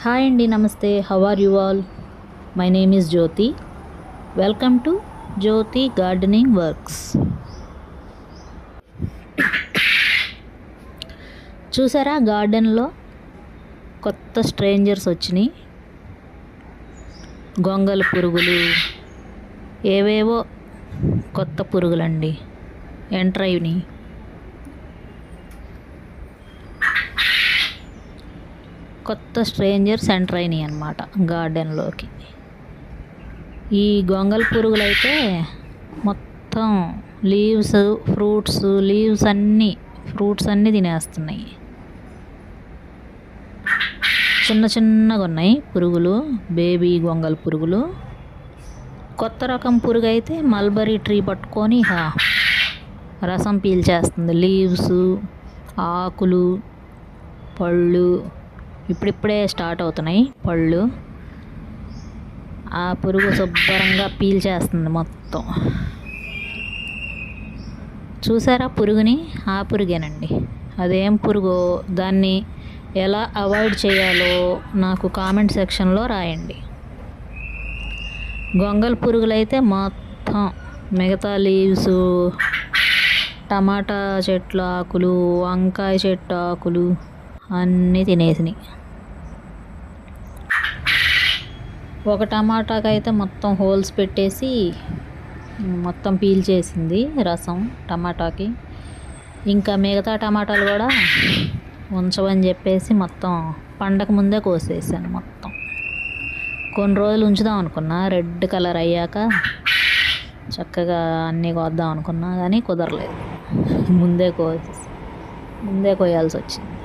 Hi అండి, నమస్తే. How are you all? My name is Jyothi. Welcome to Jyothi gardening works. చూసారా, గార్డెన్లో కొత్త స్ట్రేంజర్స్ వచ్చినాయి. గొంగళి పురుగులు, ఏవేవో కొత్త పురుగులండి ఎంటర్ అయినాయి. కొత్త స్ట్రేంజర్స్ ఎంటర్ అయినాయి అన్నమాట గార్డెన్లోకి. ఈ గొంగళి పురుగులు అయితే మొత్తం లీవ్స్ అన్నీ తినేస్తున్నాయి. చిన్నగా ఉన్నాయి పురుగులు, బేబీ గొంగళి పురుగులు. కొత్త రకం పురుగు అయితే మల్బరీ ట్రీ పట్టుకొని రసం పీల్చేస్తుంది. లీవ్స్, ఆకులు, పళ్ళు ఇప్పుడిప్పుడే స్టార్ట్ అవుతున్నాయి. పళ్ళు ఆ పురుగు శుభ్రంగా పీల్చేస్తుంది మొత్తం. చూసారా పురుగుని? ఆ పురుగేనండి. అదేం పురుగో, దాన్ని ఎలా అవాయిడ్ చేయాలో నాకు కామెంట్ సెక్షన్లో రాయండి. గొంగళి పురుగులు అయితే మొత్తం మిగతా లీవ్స్, టమాటా చెట్ల ఆకులు, వంకాయ చెట్టు ఆకులు అన్నీ తినేసినాయి. ఒక టమాటాకి అయితే మొత్తం హోల్స్ పెట్టేసి మొత్తం పీల్చేసింది రసం టమాటాకి. ఇంకా మిగతా టమాటాలు కూడా ఉంచమని చెప్పేసి మొత్తం పండగ ముందే కోసేసాను. మొత్తం కొన్ని రోజులు ఉంచుదాం అనుకున్నా, రెడ్ కలర్ అయ్యాక చక్కగా అన్నీ కోద్దాం అనుకున్నా కానీ కుదరలేదు. ముందే కోయాల్సి వచ్చింది.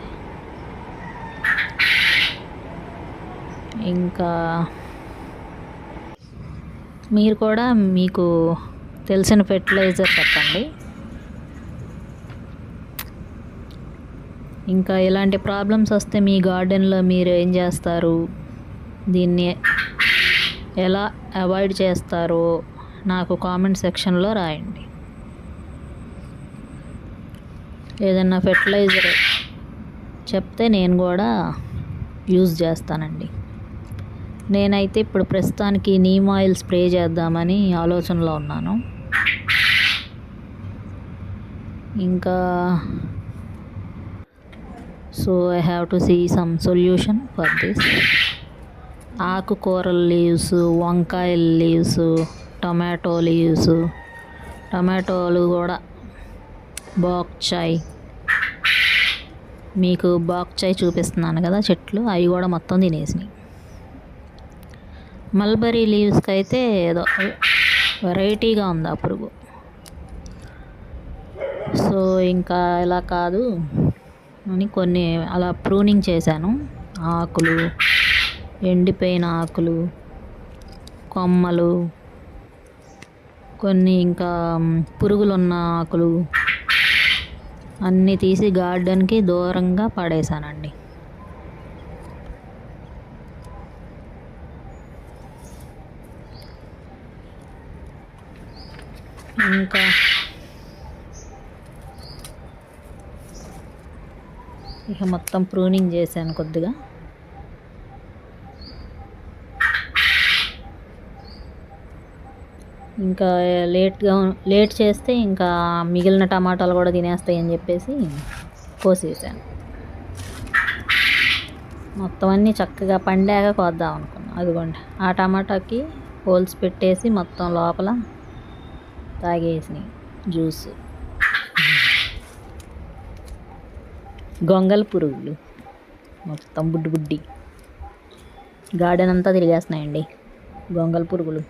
ఇంకా మీరు కూడా మీకు తెలిసిన ఫెర్టిలైజర్ చెప్పండి. ఇంకా ఇలాంటి ప్రాబ్లమ్స్ వస్తే మీ గార్డెన్లో మీరు ఏం చేస్తారు, దీన్ని ఎలా అవాయిడ్ చేస్తారో నాకు కామెంట్ సెక్షన్లో రాయండి. ఏదన్నా ఫెర్టిలైజర్ చెప్తే నేను కూడా యూజ్ చేస్తానండి. నేనైతే ఇప్పుడు ప్రస్తుతానికి నీమ్ ఆయిల్ స్ప్రే చేద్దామని ఆలోచనలో ఉన్నాను. ఇంకా so I have to see some solution for this. ఆకుకూరల లీవ్స్, వంకాయల లీవ్స్, టమాటో లీవ్స్, టమాటోలు కూడా బాక్చాయ్, మీకు బాక్చాయ్ చూపిస్తున్నాను కదా చెట్లు, అవి కూడా మొత్తం తినేసినాయి. మల్బరీ లీవ్స్కి అయితే ఏదో వెరైటీగా ఉంది ఆ పురుగు. సో ఇంకా ఇలా కాదు అని కొన్ని అలా ప్రూనింగ్ చేశాను. ఆకులు, ఎండిపోయిన ఆకులు, కొమ్మలు, కొన్ని ఇంకా పురుగులు ఉన్న ఆకులు అన్నీ తీసి గార్డెన్కి దూరంగా పడేశానండి. ఇంకా ఇక మొత్తం ప్రూనింగ్ చేశాను కొద్దిగా. ఇంకా లేట్ చేస్తే ఇంకా మిగిలిన టమాటాలు కూడా తినేస్తాయని చెప్పేసి కోసేసాను. మొత్తం అన్నీ చక్కగా పండాక కోద్దాం అనుకున్నాను. అదిగోండి ఆ టమాటాకి హోల్స్ పెట్టేసి మొత్తం లోపల తాగేసినాయి జ్యూస్. గొంగళి పురుగులు మొత్తం బుడ్డి గార్డెన్ అంతా తిరిగేస్తున్నాయండి గొంగళి పురుగులు.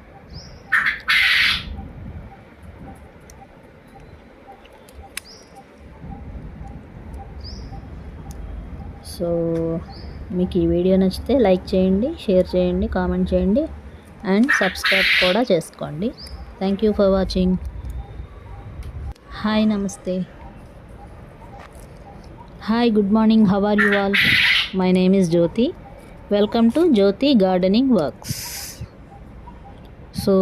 సో మీకు ఈ వీడియో నచ్చితే లైక్ చేయండి, షేర్ చేయండి, కామెంట్ చేయండి అండ్ సబ్స్క్రైబ్ కూడా చేసుకోండి. Thank you for watching. Hi, నమస్తే. Hi, good morning. How are you all? My name is Jyothi. Welcome to Jyothi gardening works. So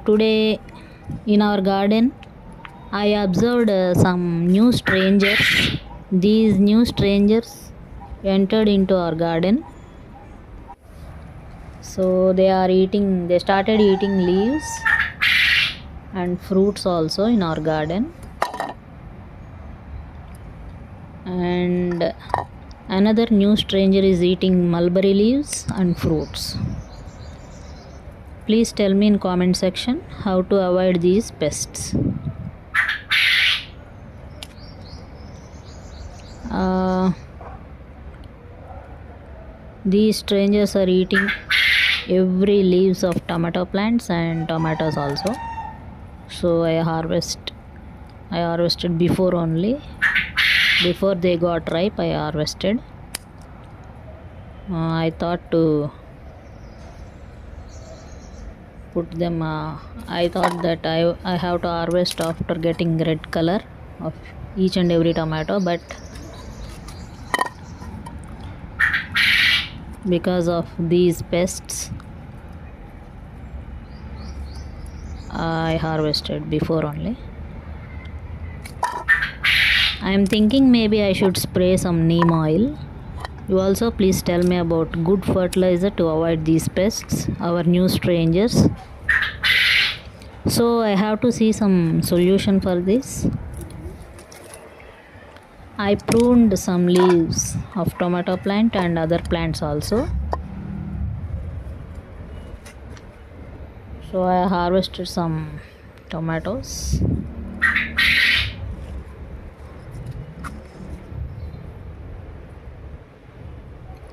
today in our garden I observed some new strangers. These new strangers entered into our garden. So they started eating leaves and fruits also in our garden. And another new stranger is eating mulberry leaves and fruits. Please tell me in comment section how to avoid these pests. These strangers are eating every leaves of tomato plants and tomatoes also. So I harvested before only. Before they got ripe, I harvested. I thought to put them. I thought that I have to harvest after getting red color of each and every tomato, but because of these pests, I harvested before only. I am thinking maybe I should spray some neem oil. You also please tell me about good fertilizer to avoid these pests, our new strangers. So I have to see some solution for this. I pruned some leaves of tomato plant and other plants also. So I harvested some tomatoes.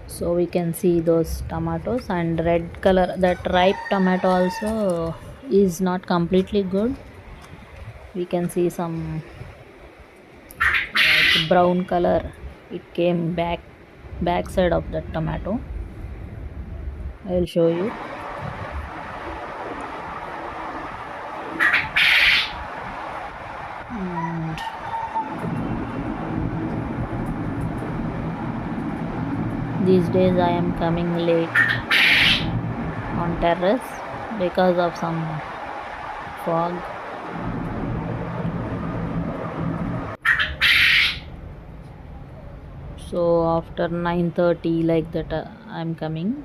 So we can see those tomatoes and red color. That ripe tomato also is not completely good. We can see some like brown color. It came back side of the tomato. I'll show you. And these days I am coming late on terrace because of some fog. So after 9:30 like that I'm coming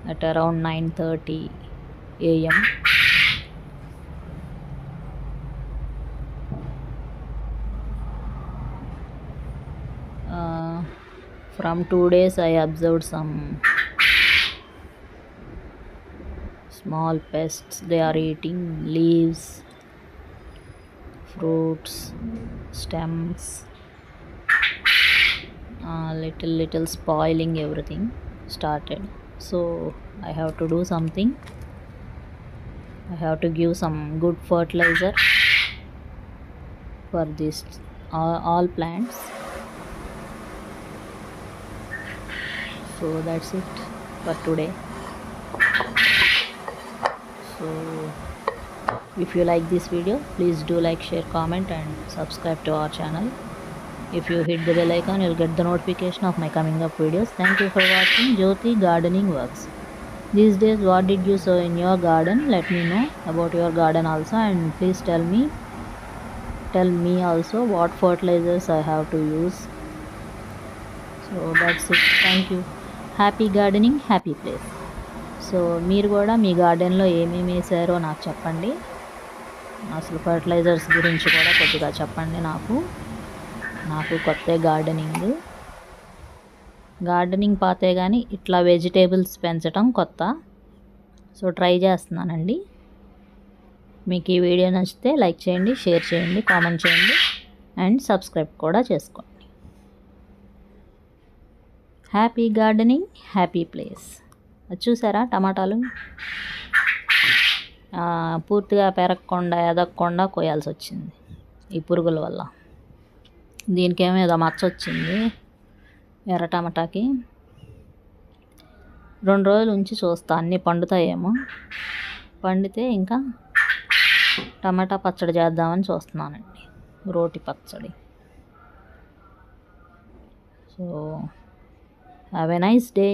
at around 9:30 a.m. From 2 days I observed some small pests. They are eating leaves, fruits, stems, little spoiling everything started. So I have to do something. I have to give some good fertilizer for this all plants. So that's it for today. So if you like this video, please do like, share, comment and subscribe to our channel. If you hit the bell icon, you'll get the notification of my coming up videos. Thank you for watching Jyoti Gardening Works. These days what did you sow in your garden? Let me know about your garden also, and please tell me also what fertilizers I have to use. So that's it. Thank you. Happy gardening, happy place. So మీరు కూడా మీ గార్డెన్లో ఏమేమి వేసారో నాకు చెప్పండి. అసలు fertilisers గురించి కూడా కొద్దిగా చెప్పండి. నాకు కొత్త గార్డెనింగ్ పాతే కానీ ఇట్లా వెజిటేబుల్స్ పెంచడం కొత్త. సో ట్రై చేస్తున్నానండి. మీకు ఈ వీడియో నచ్చితే లైక్ చేయండి, షేర్ చేయండి, కామెంట్ చేయండి అండ్ సబ్స్క్రైబ్ కూడా చేసుకోండి. Happy gardening, happy place. చూసారా టమాటాలు పూర్తిగా పెరగకుండా ఎదగకుండా కోయాల్సి వచ్చింది ఈ పురుగుల వల్ల. దీనికేమో ఏదో మచ్చ వచ్చింది ఎర్ర టమాటాకి. 2 రోజులు ఉంచి చూస్తా అన్నీ పండుతాయేమో. పండితే ఇంకా టమాటా పచ్చడి చేద్దామని చూస్తున్నానండి, రోటి పచ్చడి. So have a nice day.